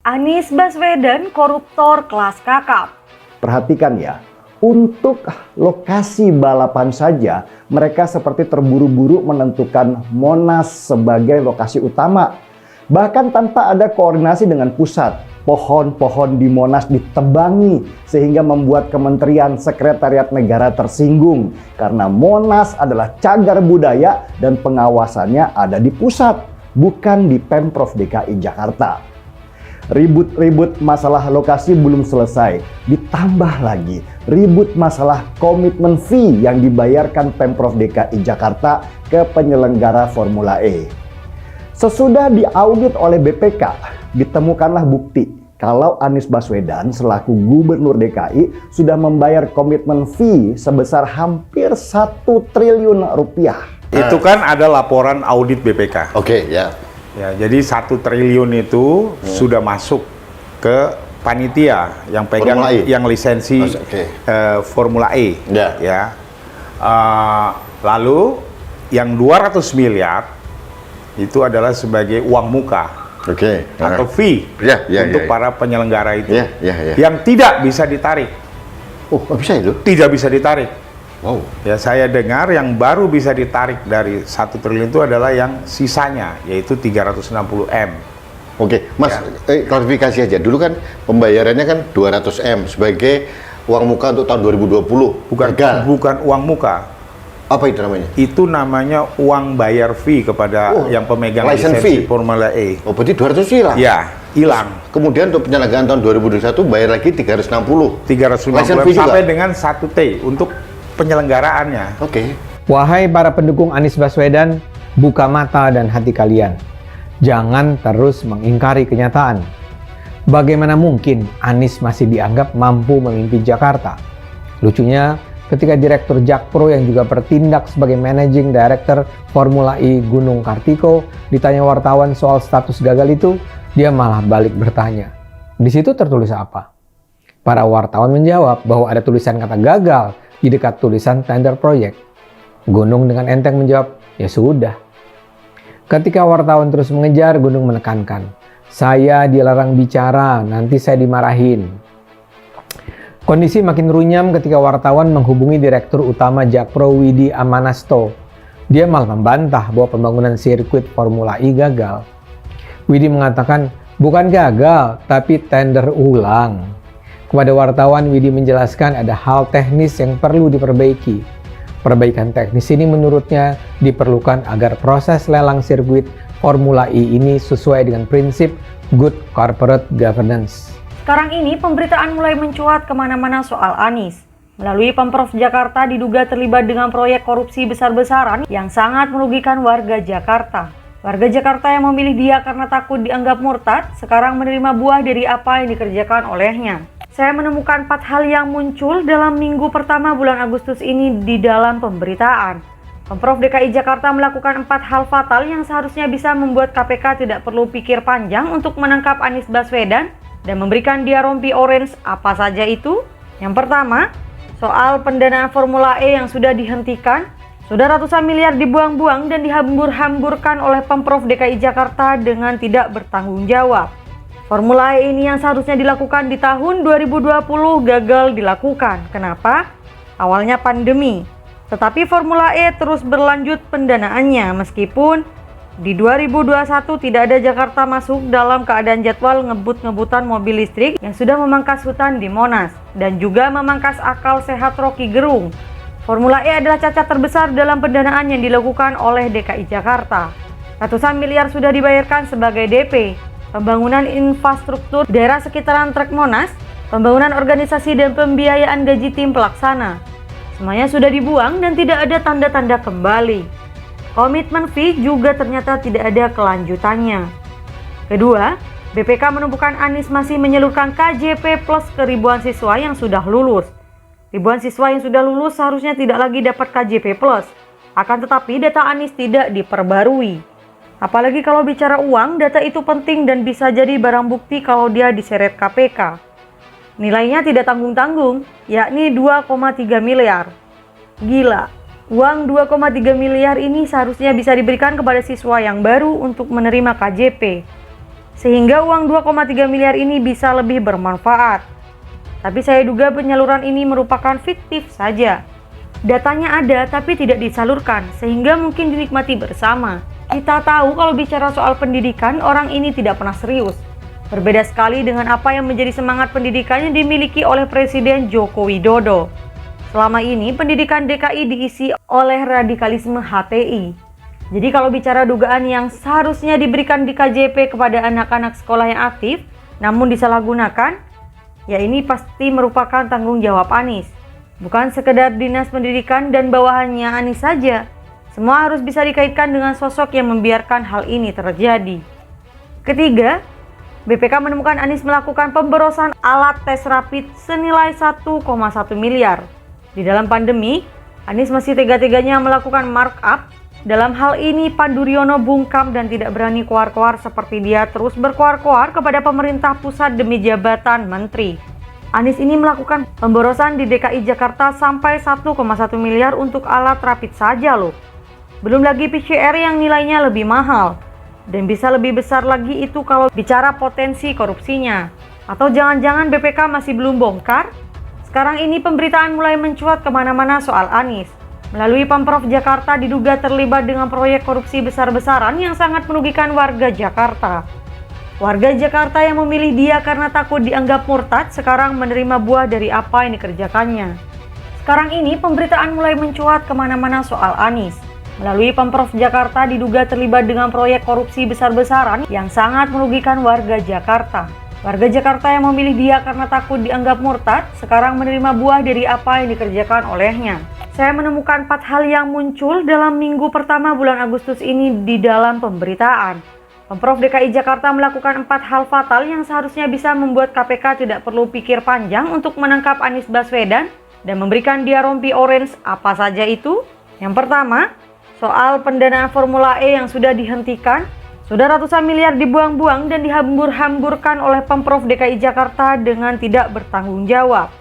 Anies Baswedan koruptor kelas kakap. Perhatikan ya, untuk lokasi balapan saja mereka seperti terburu-buru menentukan Monas sebagai lokasi utama. Bahkan tanpa ada koordinasi dengan pusat, pohon-pohon di Monas ditebangi sehingga membuat Kementerian Sekretariat Negara tersinggung karena Monas adalah cagar budaya dan pengawasannya ada di pusat, bukan di Pemprov DKI Jakarta. Ribut-ribut masalah lokasi belum selesai, ditambah lagi ribut masalah komitmen fee yang dibayarkan Pemprov DKI Jakarta ke penyelenggara Formula E. Sesudah diaudit oleh BPK, ditemukanlah bukti kalau Anies Baswedan selaku Gubernur DKI sudah membayar komitmen fee sebesar hampir 1 triliun rupiah. Itu kan ada laporan audit BPK. Oke, ya. Ya, jadi 1 triliun itu sudah masuk ke panitia yang pegang Formula E. yang lisensi Formula E. Ya. Lalu yang 200 miliar itu adalah sebagai uang muka atau fee untuk para penyelenggara itu yang tidak bisa ditarik. Oh, nggak bisa itu? Tidak bisa ditarik. Wow. Ya, saya dengar yang baru bisa ditarik dari 1 triliun itu adalah yang sisanya, yaitu 360 M. Oke, Mas, klarifikasi aja. Dulu kan pembayarannya kan 200 M sebagai uang muka untuk tahun 2020. Bukan uang muka. Apa itu namanya? Itu namanya uang bayar fee kepada yang pemegang lisensi Formula E. Oh, berarti 200 hilang? Ya, hilang. Kemudian untuk penyelenggaraan tahun 2021 bayar lagi 360. 350 sampai dengan 1 T untuk penyelenggaraannya. Oke. Wahai para pendukung Anies Baswedan, buka mata dan hati kalian. Jangan terus mengingkari kenyataan. Bagaimana mungkin Anies masih dianggap mampu memimpin Jakarta? Lucunya, ketika Direktur Jakpro yang juga bertindak sebagai Managing Director Formula E Gunung Kartiko ditanya wartawan soal status gagal itu, dia malah balik bertanya. Di situ tertulis apa? Para wartawan menjawab bahwa ada tulisan kata gagal di dekat tulisan tender proyek. Gunung dengan enteng menjawab, ya sudah. Ketika wartawan terus mengejar, Gunung menekankan, saya dilarang bicara, nanti saya dimarahin. Kondisi makin runyam ketika wartawan menghubungi Direktur Utama Jakpro Widi Amanasto. Dia malah membantah bahwa pembangunan sirkuit Formula E gagal. Widi mengatakan, bukan gagal, tapi tender ulang. Kepada wartawan, Widi menjelaskan ada hal teknis yang perlu diperbaiki. Perbaikan teknis ini menurutnya diperlukan agar proses lelang sirkuit Formula E ini sesuai dengan prinsip good corporate governance. Sekarang ini pemberitaan mulai mencuat kemana-mana soal Anies. Melalui Pemprov Jakarta diduga terlibat dengan proyek korupsi besar-besaran yang sangat merugikan warga Jakarta. Warga Jakarta yang memilih dia karena takut dianggap murtad, sekarang menerima buah dari apa yang dikerjakan olehnya. Saya menemukan 4 hal yang muncul dalam minggu pertama bulan Agustus ini di dalam pemberitaan. Pemprov DKI Jakarta melakukan 4 hal fatal yang seharusnya bisa membuat KPK tidak perlu pikir panjang untuk menangkap Anies Baswedan dan memberikan dia rompi orange. Apa saja itu? Yang pertama, soal pendanaan Formula E yang sudah dihentikan. Sudah ratusan miliar dibuang-buang dan dihambur-hamburkan oleh Pemprov DKI Jakarta dengan tidak bertanggung jawab. Formula E ini yang seharusnya dilakukan di tahun 2020 gagal dilakukan. Kenapa? Awalnya pandemi. Tetapi Formula E terus berlanjut pendanaannya meskipun di 2021 tidak ada Jakarta masuk dalam keadaan jadwal ngebut-ngebutan mobil listrik yang sudah memangkas hutan di Monas dan juga memangkas akal sehat Rocky Gerung. Formula E adalah cacat terbesar dalam pendanaan yang dilakukan oleh DKI Jakarta. Ratusan miliar sudah dibayarkan sebagai DP. Pembangunan infrastruktur daerah sekitaran trek Monas, pembangunan organisasi dan pembiayaan gaji tim pelaksana. Semuanya sudah dibuang dan tidak ada tanda-tanda kembali. Komitmen fee juga ternyata tidak ada kelanjutannya. Kedua, BPK menemukan Anies masih menyalurkan KJP plus ke ribuan siswa yang sudah lulus. Ribuan siswa yang sudah lulus seharusnya tidak lagi dapat KJP plus. Akan tetapi data Anies tidak diperbarui. Apalagi kalau bicara uang, data itu penting dan bisa jadi barang bukti kalau dia diseret KPK. Nilainya tidak tanggung-tanggung, yakni 2,3 miliar. Gila, uang 2,3 miliar ini seharusnya bisa diberikan kepada siswa yang baru untuk menerima KJP. sehingga uang 2,3 miliar ini bisa lebih bermanfaat. Tapi saya duga penyaluran ini merupakan fiktif saja. Datanya ada tapi tidak disalurkan, sehingga mungkin dinikmati bersama. Kita tahu kalau bicara soal pendidikan, orang ini tidak pernah serius. Berbeda sekali dengan apa yang menjadi semangat pendidikan yang dimiliki oleh Presiden Joko Widodo. Selama ini pendidikan DKI diisi oleh radikalisme HTI. Jadi kalau bicara dugaan yang seharusnya diberikan di KJP kepada anak-anak sekolah yang aktif, namun disalahgunakan, ya ini pasti merupakan tanggung jawab Anies. Bukan sekedar Dinas Pendidikan dan bawahannya Anies saja. Semua harus bisa dikaitkan dengan sosok yang membiarkan hal ini terjadi. Ketiga, BPK menemukan Anies melakukan pemborosan alat tes rapid senilai 1,1 miliar. Di dalam pandemi, Anies masih tega-teganya melakukan markup. Dalam hal ini, Pandu Riono bungkam dan tidak berani koar-koar seperti dia terus berkoar-koar kepada pemerintah pusat demi jabatan menteri. Anies ini melakukan pemborosan di DKI Jakarta sampai 1,1 miliar untuk alat rapid saja loh. Belum lagi PCR yang nilainya lebih mahal. Dan bisa lebih besar lagi itu kalau bicara potensi korupsinya. Atau jangan-jangan BPK masih belum bongkar? Sekarang ini pemberitaan mulai mencuat kemana-mana soal Anies. Melalui Pemprov Jakarta diduga terlibat dengan proyek korupsi besar-besaran yang sangat merugikan warga Jakarta. Warga Jakarta yang memilih dia karena takut dianggap murtad sekarang menerima buah dari apa yang dikerjakannya. Sekarang ini pemberitaan mulai mencuat kemana-mana soal Anies. Melalui Pemprov Jakarta diduga terlibat dengan proyek korupsi besar-besaran yang sangat merugikan warga Jakarta. Warga Jakarta yang memilih dia karena takut dianggap murtad sekarang menerima buah dari apa yang dikerjakan olehnya. Saya menemukan 4 hal yang muncul dalam minggu pertama bulan Agustus ini di dalam pemberitaan. Pemprov DKI Jakarta melakukan 4 hal fatal yang seharusnya bisa membuat KPK tidak perlu pikir panjang untuk menangkap Anies Baswedan dan memberikan dia rompi orange. Apa saja itu? Yang pertama, soal pendanaan Formula E yang sudah dihentikan. Sudah ratusan miliar dibuang-buang dan dihambur-hamburkan oleh Pemprov DKI Jakarta dengan tidak bertanggung jawab.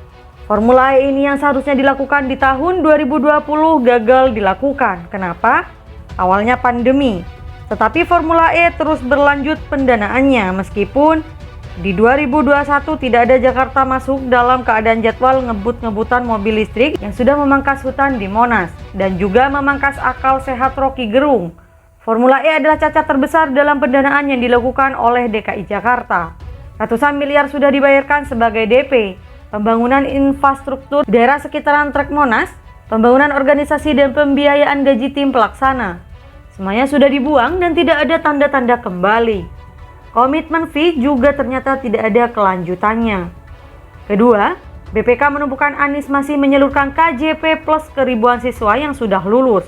Formula E ini yang seharusnya dilakukan di tahun 2020 gagal dilakukan. Kenapa? Awalnya pandemi. Tetapi Formula E terus berlanjut pendanaannya meskipun di 2021 tidak ada Jakarta masuk dalam keadaan jadwal ngebut-ngebutan mobil listrik yang sudah memangkas hutan di Monas dan juga memangkas akal sehat Rocky Gerung. Formula E adalah cacat terbesar dalam pendanaan yang dilakukan oleh DKI Jakarta. Ratusan miliar sudah dibayarkan sebagai DP. Pembangunan infrastruktur daerah sekitaran trek Monas, pembangunan organisasi dan pembiayaan gaji tim pelaksana. Semuanya sudah dibuang dan tidak ada tanda-tanda kembali. Komitmen fee juga ternyata tidak ada kelanjutannya. Kedua, BPK menemukan Anies masih menyalurkan KJP plus ke ribuan siswa yang sudah lulus.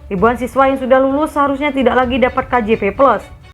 Ribuan siswa yang sudah lulus seharusnya tidak lagi dapat KJP plus.